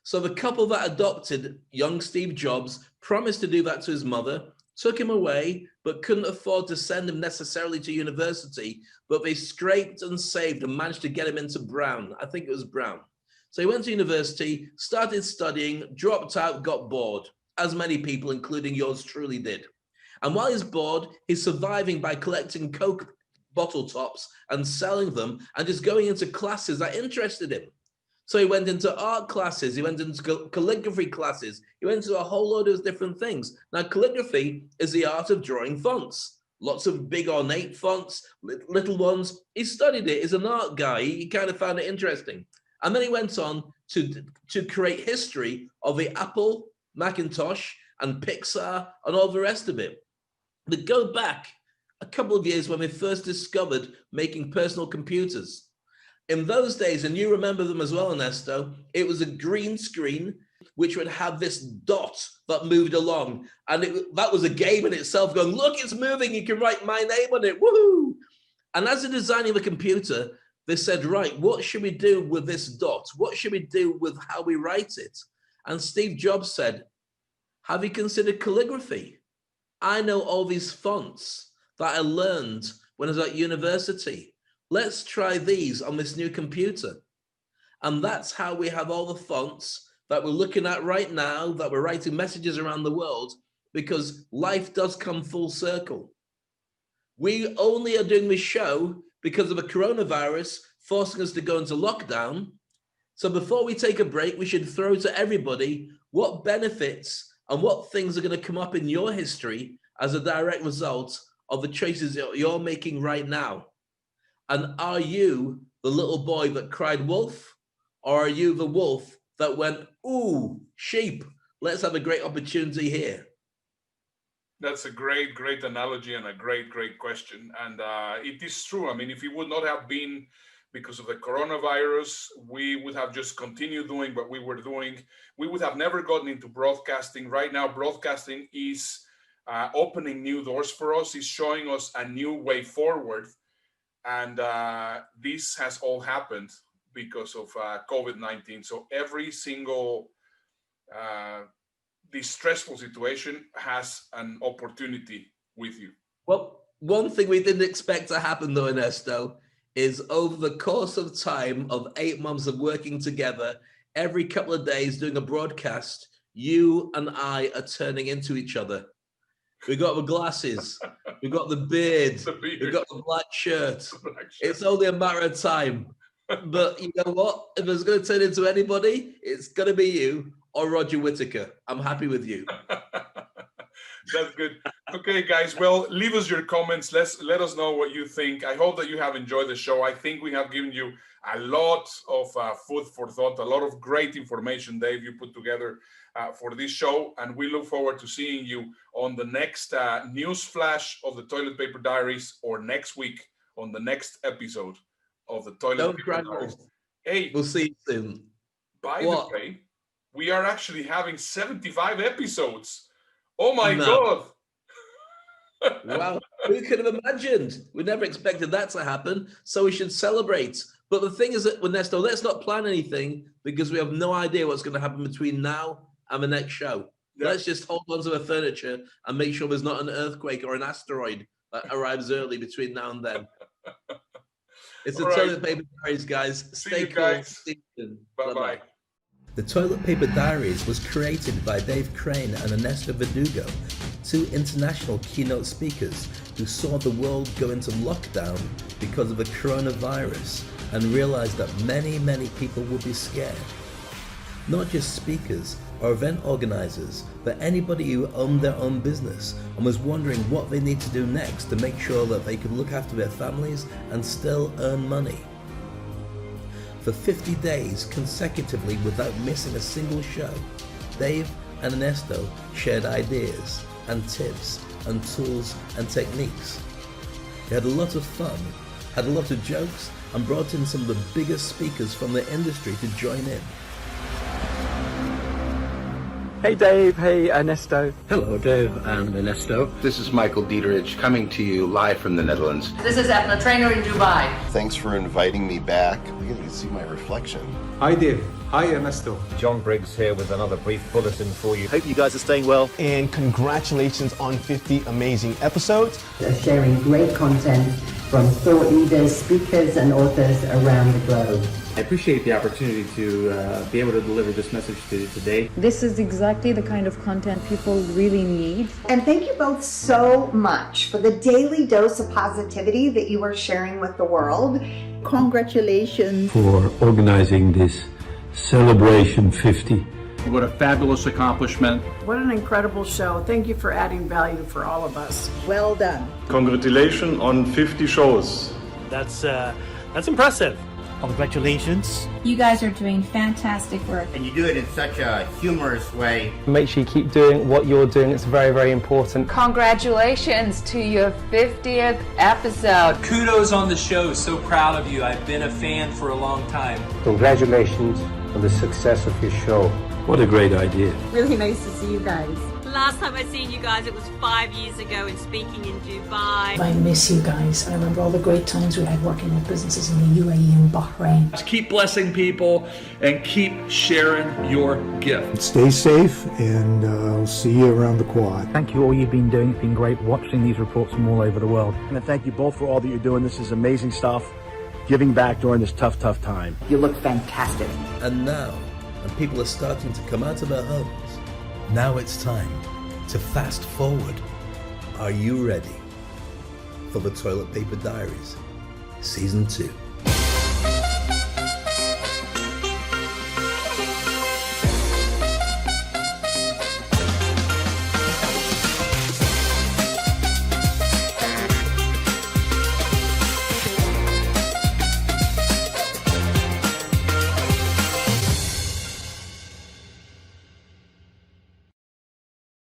So the couple that adopted young Steve Jobs promised to do that to his mother, took him away, but couldn't afford to send him necessarily to university. But they scraped and saved and managed to get him into Brown. I think it was Brown. So he went to university, started studying, dropped out, got bored, as many people, including yours truly, did. And while he's bored, he's surviving by collecting Coke bottle tops and selling them and just going into classes that interested him. So he went into art classes, he went into calligraphy classes, he went into a whole load of different things. Now, calligraphy is the art of drawing fonts. Lots of big ornate fonts, little ones. He studied it, he's an art guy, he kind of found it interesting. And then he went on to create history of the Apple, Macintosh, and Pixar, and all the rest of it. But go back a couple of years when we first discovered making personal computers. In those days, and you remember them as well, Ernesto, it was a green screen which would have this dot that moved along. And that was a game in itself going, look, it's moving, you can write my name on it, woohoo! And as they're designing the computer, they said, right, what should we do with this dot? What should we do with how we write it? And Steve Jobs said, have you considered calligraphy? I know all these fonts that I learned when I was at university. Let's try these on this new computer. And that's how we have all the fonts that we're looking at right now, that we're writing messages around the world, because life does come full circle. We only are doing this show because of a coronavirus forcing us to go into lockdown. So before we take a break, we should throw to everybody what benefits and what things are going to come up in your history as a direct result of the choices that you're making right now. And are you the little boy that cried wolf, or are you the wolf that went, ooh, sheep, let's have a great opportunity here? That's a great, great analogy and a great, great question. And it is true. I mean, if it would not have been because of the coronavirus, we would have just continued doing what we were doing. We would have never gotten into broadcasting. Right now, broadcasting is opening new doors for us, is showing us a new way forward. And this has all happened because of COVID-19. So every single this stressful situation has an opportunity with you. Well, one thing we didn't expect to happen though, Ernesto, is over the course of time of 8 months of working together, every couple of days doing a broadcast, you and I are turning into each other. We got the glasses, we got the beard, we got the black shirt. It's only a matter of time. But you know what? If it's going to turn into anybody, it's going to be you or Roger Whittaker. I'm happy with you. That's good. Okay, guys. Well, leave us your comments. Let us know what you think. I hope that you have enjoyed the show. I think we have given you a lot of food for thought, a lot of great information, Dave, you put together for this show. And we look forward to seeing you on the next news flash of the Toilet Paper Diaries, or next week on the next episode of the Toilet Paper Diaries. Hey, we'll see you soon. By the way, we are actually having 75 episodes. Oh my God. Wow, who could have imagined? We never expected that to happen, so we should celebrate. But the thing is that, Ernesto, let's not plan anything because we have no idea what's going to happen between now and the next show. Yeah. Let's just hold on to the furniture and make sure there's not an earthquake or an asteroid that arrives early between now and then. It's the Toilet Paper Diaries, guys. Stay cool. Guys. Bye-bye. The Toilet Paper Diaries was created by Dave Crane and Ernesto Verdugo, 2 international keynote speakers who saw the world go into lockdown because of the coronavirus and realized that many, many people would be scared. Not just speakers or event organizers, but anybody who owned their own business and was wondering what they need to do next to make sure that they could look after their families and still earn money. For 50 days consecutively without missing a single show, Dave and Ernesto shared ideas and tips and tools and techniques. They had a lot of fun, had a lot of jokes, and brought in some of the biggest speakers from the industry to join in. Hey Dave, hey Ernesto. Hello Dave and Ernesto. This is Michael Dieterich coming to you live from the Netherlands. This is Ethna Trainer in Dubai. Thanks for inviting me back. You can see my reflection. Hi Dave. Hi Ernesto. John Briggs here with another brief bulletin for you. Hope you guys are staying well. And congratulations on 50 amazing episodes. They're sharing great content from thought leaders, speakers, and authors around the globe. I appreciate the opportunity to be able to deliver this message to you today. This is exactly the kind of content people really need. And thank you both so much for the daily dose of positivity that you are sharing with the world. Congratulations for organizing this Celebration 50. What a fabulous accomplishment. What an incredible show. Thank you for adding value for all of us. Well done. Congratulations on 50 shows. That's impressive. Congratulations. You guys are doing fantastic work. And you do it in such a humorous way. Make sure you keep doing what you're doing. It's very, very important. Congratulations to your 50th episode. Kudos on the show. So proud of you. I've been a fan for a long time. Congratulations on the success of your show. What a great idea. Really nice to see you guys. Last time I seen you guys, it was 5 years ago in speaking in Dubai. I miss you guys. I remember all the great times we had working with businesses in the UAE and Bahrain. Just keep blessing people and keep sharing your gift. Stay safe, and I'll see you around the quad. Thank you all you've been doing. It's been great watching these reports from all over the world. And thank you both for all that you're doing. This is amazing stuff. Giving back during this tough time. You look fantastic. And now, when people are starting to come out of their homes, now it's time to fast forward. Are you ready for the Toilet Paper Diaries, Season 2?